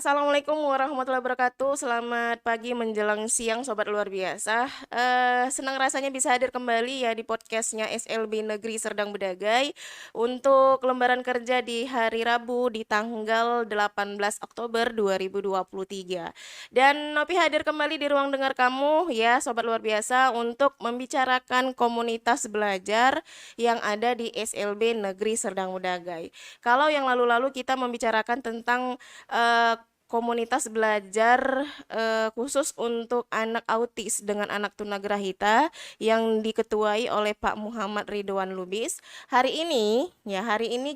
Assalamualaikum warahmatullahi wabarakatuh. Selamat pagi menjelang siang, sobat luar biasa. Senang rasanya bisa hadir kembali ya di podcastnya SLB Negeri Serdang Bedagai untuk lembaran kerja di hari Rabu di tanggal 18 Oktober 2023. Dan Nopi hadir kembali di ruang dengar kamu ya, sobat luar biasa, untuk membicarakan komunitas belajar yang ada di SLB Negeri Serdang Bedagai. Kalau yang lalu-lalu kita membicarakan tentang eh, komunitas belajar khusus untuk anak autis dengan anak tunagrahita yang diketuai oleh Pak Muhammad Ridwan Lubis. Hari ini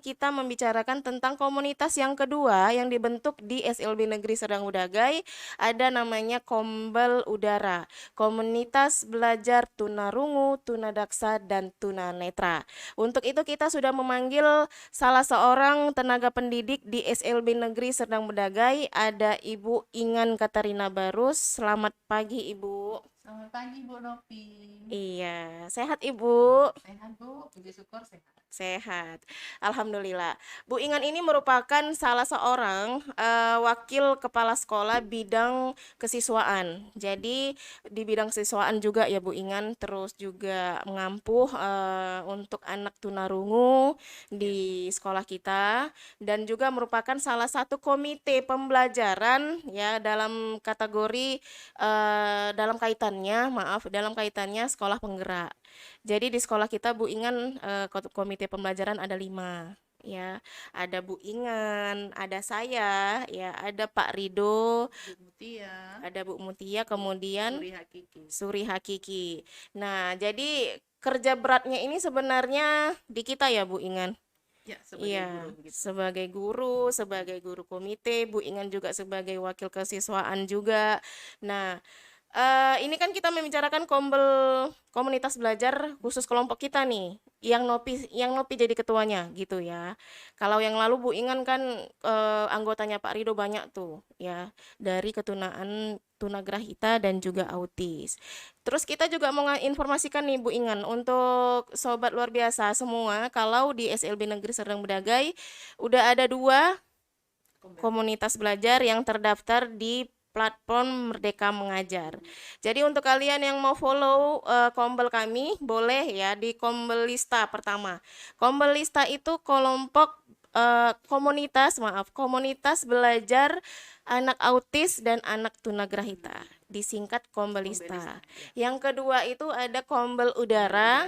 kita membicarakan tentang komunitas yang kedua yang dibentuk di SLB Negeri Serdang Udagai, ada namanya Kombel Udara, Komunitas Belajar Tunarungu, Tunadaksa dan Tunanetra. Untuk itu kita sudah memanggil salah seorang tenaga pendidik di SLB Negeri Serdang Bedagai, ada Ibu Ingan Katarina Barus. Selamat pagi, Ibu. Selamat pagi Bu Nopi. Iya, sehat Ibu? Sehat Bu, puji syukur sehat. Sehat, alhamdulillah. Bu Ingan ini merupakan salah seorang wakil kepala sekolah bidang kesiswaan. Jadi di bidang kesiswaan juga ya Bu Ingan, terus juga mengampuh untuk anak tunarungu di sekolah kita, dan juga merupakan salah satu komite pembelajaran ya dalam kaitannya sekolah penggerak. Jadi di sekolah kita Bu Ingan komite pembelajaran ada 5 ya. Ada Bu Ingan, ada saya ya, ada Pak Rido, Bu Mutia, ada Bu Mutia, kemudian Suri Hakiki. Suri Hakiki. Nah, jadi kerja beratnya ini sebenarnya di kita ya Bu Ingan. Ya, sebagai Iya, guru begitu. sebagai guru komite, Bu Ingan juga sebagai wakil kesiswaan juga. Nah, ini kan kita membicarakan komunitas belajar khusus kelompok kita nih, yang Nopi jadi ketuanya gitu ya. Kalau yang lalu Bu Ingan kan anggotanya Pak Rido banyak tuh ya, dari ketunaan tunagrahita dan juga autis. Terus kita juga mau informasikan nih Bu Ingan untuk sobat luar biasa semua, kalau di SLB Negeri Serdang Bedagai udah ada 2 komunitas belajar yang terdaftar di platform Merdeka Mengajar. Jadi untuk kalian yang mau follow Kombel kami, boleh ya di Kombel Lista pertama. Kombel Lista itu komunitas belajar anak autis dan anak tunagrahita, disingkat Kombel Lista. Yang kedua itu ada Kombel Udara.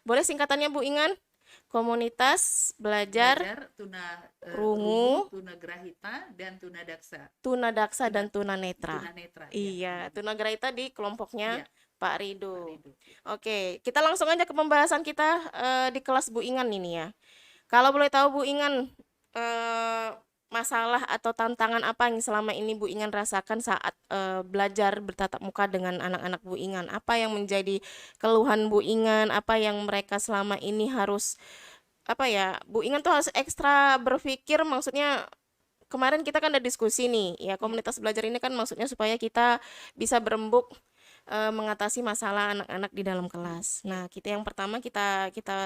Boleh singkatannya Bu Ingan? Komunitas belajar rungu, tunagrahita dan tunadaksa. tunadaksa dan tunanetra. Tunanetra. Iya, tunagrahita di kelompoknya Iya. Pak Rido. Oke, kita langsung aja ke pembahasan kita di kelas Bu Ingan ini ya. Kalau boleh tahu Bu Ingan, masalah atau tantangan apa yang selama ini Bu Ingan rasakan saat belajar bertatap muka dengan anak-anak Bu Ingan? Apa yang menjadi keluhan Bu Ingan? Apa yang mereka selama ini harus, apa ya, Bu Ingan tuh harus ekstra berpikir, maksudnya kemarin kita kan ada diskusi nih ya, komunitas belajar ini kan maksudnya supaya kita bisa berembuk mengatasi masalah anak-anak di dalam kelas. Nah, kita yang pertama kita kita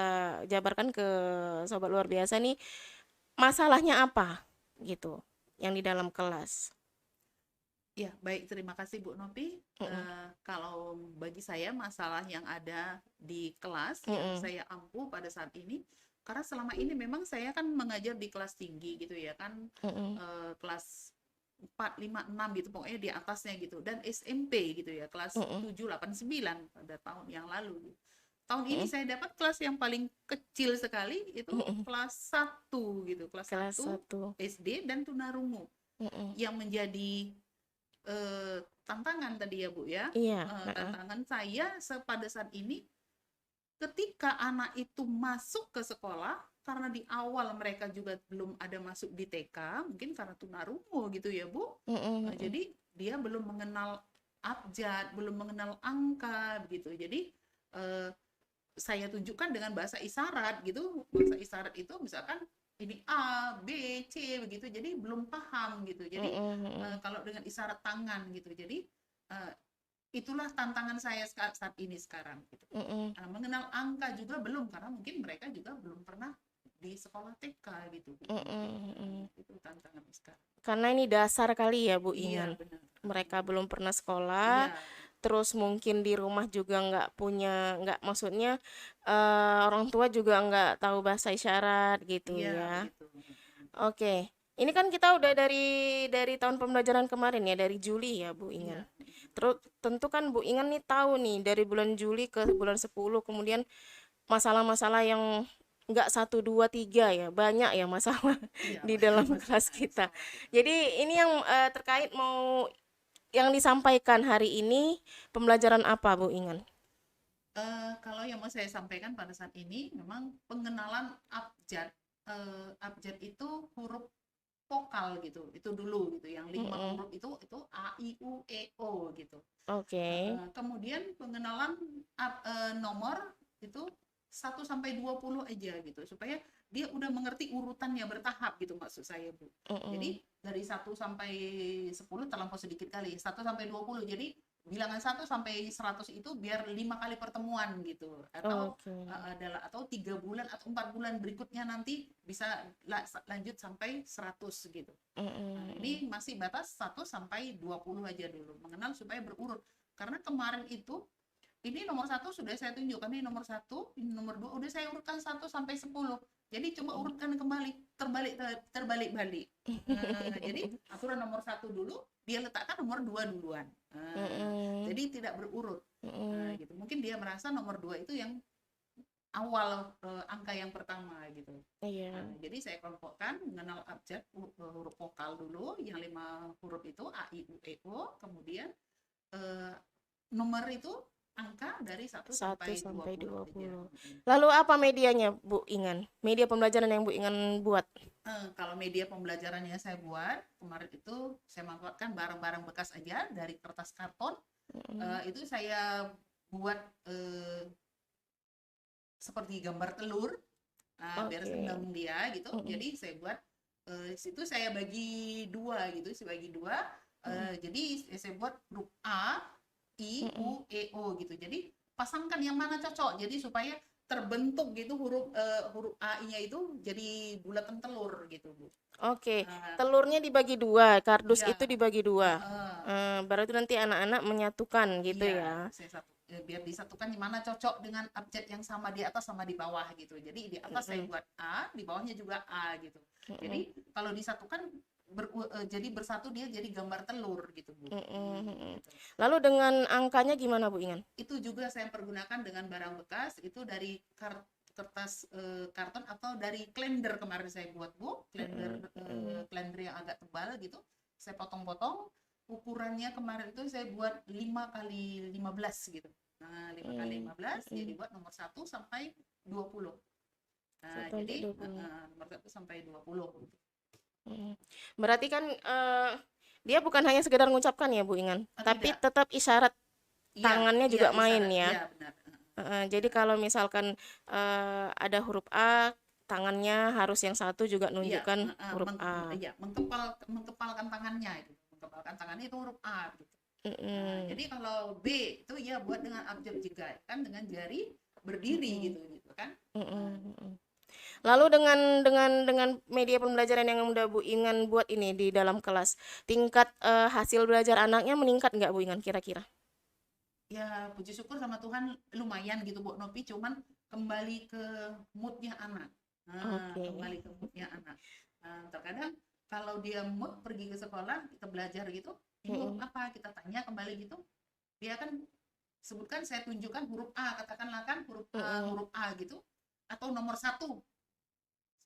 jabarkan ke sobat luar biasa nih, masalahnya apa gitu yang di dalam kelas. Ya, baik, terima kasih Bu Nopi. Kalau bagi saya masalah yang ada di kelas yang saya ampuh pada saat ini, karena selama ini memang saya kan mengajar di kelas tinggi gitu ya kan, kelas 4, 5, 6 gitu, pokoknya di atasnya gitu, dan SMP gitu ya, kelas 7, 8, 9 pada tahun yang lalu. Tahun ini saya dapat kelas yang paling kecil sekali itu kelas 1 gitu, kelas 1 SD dan tunarungu. Yang menjadi tantangan tadi ya Bu ya. Iya. Tantangan saya pada saat ini, ketika anak itu masuk ke sekolah, karena di awal mereka juga belum ada masuk di TK, mungkin karena tunarungu gitu ya Bu. Jadi dia belum mengenal abjad, belum mengenal angka begitu. Jadi saya tunjukkan dengan bahasa isyarat gitu. Bahasa isyarat itu misalkan ini A, B, C begitu. Jadi belum paham gitu. Jadi kalau dengan isyarat tangan gitu. Jadi itulah tantangan saya saat ini sekarang gitu. Mengenal angka juga belum, karena mungkin mereka juga belum pernah di sekolah TK gitu Bu. Itu tantangan sekarang. Karena ini dasar kali ya Bu Iya Ingan. benar. Mereka belum pernah sekolah, Iya terus mungkin di rumah juga nggak punya, nggak maksudnya orang tua juga nggak tahu bahasa isyarat gitu iya ya. begitu. Oke, ini kan kita udah dari tahun pembelajaran kemarin ya, dari Juli ya Bu Iya. Ingan. Terus tentu kan Bu Ingan nih tahu nih dari bulan Juli ke bulan 10 kemudian masalah-masalah yang nggak satu dua tiga ya, banyak ya masalah Iya di banyak dalam kelas kita. masalah gitu. Jadi ini yang terkait mau yang disampaikan hari ini pembelajaran apa Bu Ingan? Kalau yang mau saya sampaikan pada saat ini memang pengenalan abjad. Abjad itu huruf vokal gitu, itu dulu gitu, yang 5 Mm-mm. huruf itu A I U E O gitu. Oke. Kemudian pengenalan nomor itu 1 sampai 20 aja gitu, supaya dia udah mengerti urutannya bertahap gitu, maksud saya Bu. Mm-mm. Jadi dari 1 sampai 10 terlampau sedikit kali, 1 sampai 20, jadi bilangan 1 sampai 100 itu biar 5 kali pertemuan gitu, atau Oke. adalah atau 3 bulan atau 4 bulan berikutnya nanti bisa lanjut sampai 100 gitu. Nah, Mm-mm. ini masih batas 1 sampai 20 aja dulu, mengenal supaya berurut. Karena kemarin itu ini nomor 1 sudah saya tunjukkan, ini nomor 1, ini nomor 2 udah saya urutkan 1 sampai 10. Jadi coba urutkan kembali, terbalik-balik. Jadi aturan nomor 1 dulu, dia letakkan nomor 2 duluan. Mm-mm. Jadi tidak berurut. Mm-mm. Gitu. Mungkin dia merasa nomor 2 itu yang awal angka yang pertama gitu. Iya. Jadi saya kelompokkan mengenal abjad huruf vokal dulu, yang 5 huruf itu A I U E O, kemudian eh, nomor itu angka dari 1 1 sampai sampai 20 dua aja. puluh. Lalu apa medianya Bu Ingan? Media pembelajaran yang Bu Ingan buat? Kalau media pembelajarannya saya buat kemarin itu saya manfaatkan barang-barang bekas aja dari kertas karton. Mm-mm. Itu saya buat seperti gambar telur, biar Oke. seneng dia gitu. Mm-mm. Jadi saya buat situ saya bagi dua gitu, saya bagi dua. Mm-mm. Jadi saya buat huruf A, I, Mm-mm. U, E, O gitu. Jadi pasangkan yang mana cocok. Jadi supaya terbentuk gitu huruf A, I-nya itu jadi bulatan telur gitu, Bu. Oke, Uh, telurnya dibagi dua, kardus iya, itu dibagi dua. uh, Berarti nanti anak-anak menyatukan gitu iya, ya. biar disatukan di mana cocok dengan abjad yang sama di atas sama di bawah gitu. Jadi di atas saya Mm-mm. buat A, di bawahnya juga A gitu. Mm-mm. Jadi kalau disatukan jadi bersatu dia jadi gambar telur gitu, Bu. Mm-mm. Mm-mm. Gitu. Lalu dengan angkanya gimana Bu Ingan? Itu juga saya pergunakan dengan barang bekas, itu dari kertas karton atau dari kalender kemarin saya buat, Bu. Mm-mm. Mm-mm. Kalender yang agak tebal gitu. Saya potong-potong, ukurannya kemarin itu saya buat 5 kali 15 gitu. Nah, 5 kali 15 jadi Mm-mm. buat nomor 1 sampai 20. Nah, 1 sampai jadi 20. nomor 1 sampai 20 gitu. Mm. Berarti kan dia bukan hanya sekedar mengucapkan ya Bu Ingan, Oh, tapi tidak. tetap isyarat Iya, tangannya iya juga main isyarat. ya. Iya, benar. Jadi Nah, kalau misalkan ada huruf A, tangannya harus yang satu juga iya, nunjukkan huruf A. iya, mengkepalkan tangannya itu. Mengkepalkan tangannya itu huruf A gitu. Nah, Mm-mm. jadi kalau B itu ya buat dengan abjad juga kan dengan jari berdiri Mm-mm. gitu kan. Mm-mm. Nah, Mm-mm. Lalu dengan media pembelajaran yang udah Bu Ingan buat ini di dalam kelas, tingkat hasil belajar anaknya meningkat nggak Bu Ingan kira-kira? ya puji syukur sama Tuhan lumayan gitu Bu Nopi, cuman kembali ke moodnya anak. Nah, Oke. kembali ke moodnya anak. Terkadang kalau dia mood pergi ke sekolah kita belajar gitu, ini huruf Mm-mm. apa, kita tanya kembali gitu, dia kan sebutkan, saya tunjukkan huruf A, katakanlah kan Mm-mm. huruf A gitu, atau nomor 1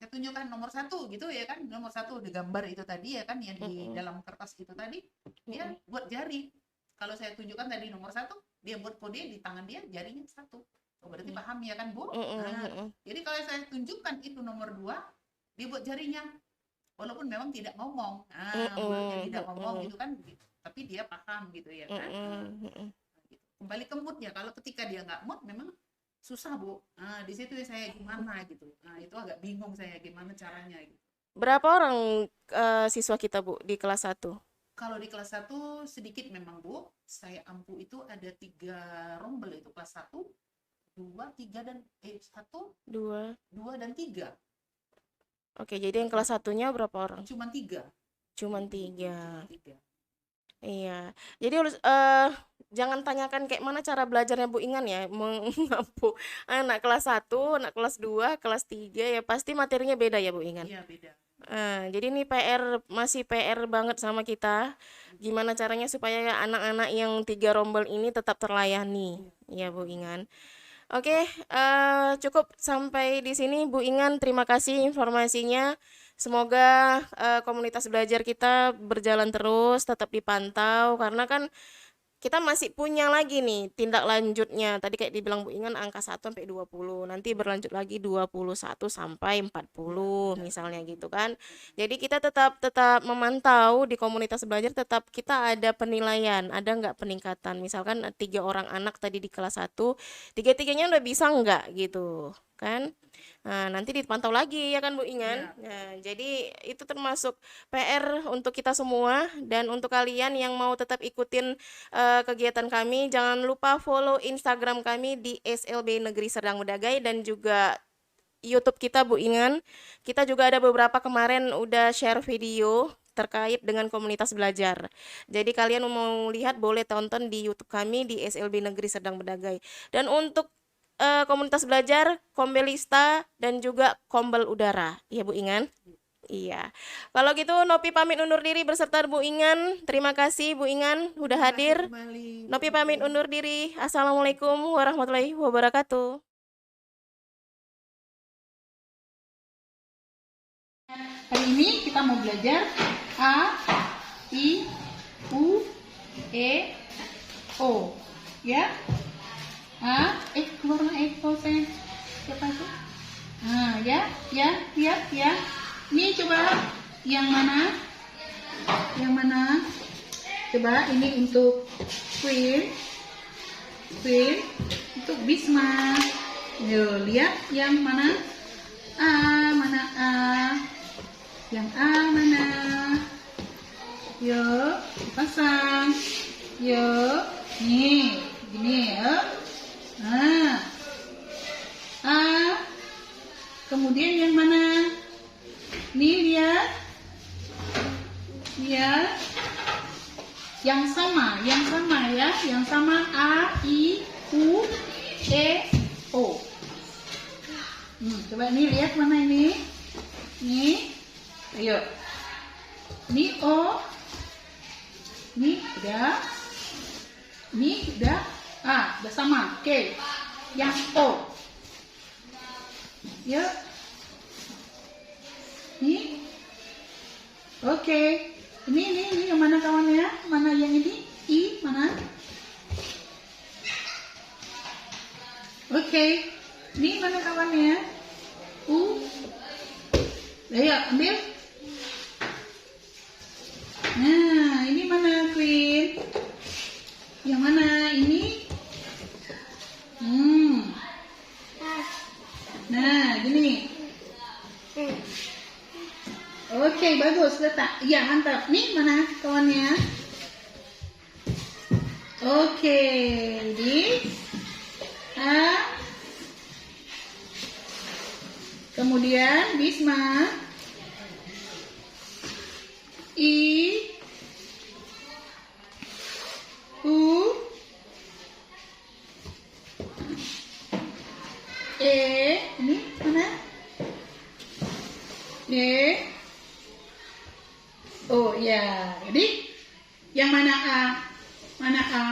saya tunjukkan nomor 1 gitu ya kan, nomor 1 di gambar itu tadi ya kan, yang di Mm-mm. dalam kertas itu tadi dia Mm-mm. buat jari. Kalau saya tunjukkan tadi nomor 1, dia buat kode di tangan dia, jarinya 1. Oh, berarti paham ya kan Bu. Mm-mm. Nah, Mm-mm. jadi kalau saya tunjukkan itu nomor 2, dia buat jarinya, walaupun memang tidak ngomong, mulutnya Mm-mm. tidak ngomong Mm-mm. gitu kan, tapi dia paham gitu ya kan. Mm-mm. Mm-mm. Gitu. Kembali ke moodnya, kalau ketika dia nggak mood memang susah Bu. Di situ saya gimana gitu. Itu agak bingung saya gimana caranya gitu. Berapa orang siswa kita Bu di kelas satu? Kalau di kelas 1 sedikit memang Bu. Saya ampu itu ada 3 rombel itu, kelas 1, 2, 3 dan 1, Dua. 2 dan 3. Oke, jadi yang kelas satunya berapa orang? Cuman 3. Cuman 3. 3. Iya, jadi harus jangan tanyakan kayak mana cara belajarnya Bu Ingan ya, mengampu anak kelas 1, anak kelas 2, kelas 3 ya pasti materinya beda ya Bu Ingan. Iya, beda. Jadi ini masih PR banget sama kita. Gimana caranya supaya anak-anak yang 3 rombel ini tetap terlayani, ya Bu Ingan. Oke, cukup sampai di sini Bu Ingan. Terima kasih informasinya. Semoga komunitas belajar kita berjalan terus, tetap dipantau karena kan kita masih punya lagi nih tindak lanjutnya. Tadi kayak dibilang Bu Ingan angka 1 sampai 20. Nanti berlanjut lagi 21 sampai 40 misalnya gitu kan. Jadi kita tetap memantau di komunitas belajar, tetap kita ada penilaian, ada nggak peningkatan. Misalkan 3 orang anak tadi di kelas 1, tiga-tiganya udah bisa nggak gitu kan. Nah, nanti dipantau lagi ya kan Bu Ingan. Ya. Nah, jadi itu termasuk PR untuk kita semua dan untuk kalian yang mau tetap ikutin kegiatan kami, jangan lupa follow Instagram kami di SLB Negeri Serdang Bedagai dan juga YouTube kita Bu Ingan. Kita juga ada beberapa kemarin udah share video terkait dengan komunitas belajar. Jadi kalian mau lihat boleh tonton di YouTube kami di SLB Negeri Serdang Bedagai. Dan untuk komunitas belajar, Kombelista dan juga Kombel Udara. Iya Bu Ingan? Iya. Kalau gitu Nopi pamit undur diri beserta Bu Ingan. Terima kasih Bu Ingan udah Terima kasih hadir. kembali, Bu Nopi pamit Putri. undur diri. Assalamualaikum warahmatullahi wabarakatuh. Hari ini kita mau belajar A, I, U, E, O. Ya? Keluar Eko saya. Siapa itu? Ya, lihat ya. Ini coba yang mana? Yang mana? Coba ini untuk Queen. Untuk Bisma. Yuk, lihat yang mana? Mana A? Yang A mana? Yuk, pasang. Yuk, nih, gini ya. A. Kemudian yang mana? Nih lihat. Lihat. Yang sama ya. Yang sama A, I, U, E, O. Coba nih lihat mana ini? Nih. Ayo. Ini O. Ini udah. Ini udah. Udah sama. Oke. Yang O. Yuk. Nih. Oke. Ini yang mana kawannya? Mana yang ini? I mana? Oke. Ini mana kawannya? U. Ayo ambil. Nah, ini mana Queen? Yang mana ini? Nah, gini. Oke, bagus letak. Ya, mantap. Nih mana kawannya? Oke, di A. Kemudian Bisma. I. U. E. Ini mana? E. Oh ya, jadi yang mana A? Mana A?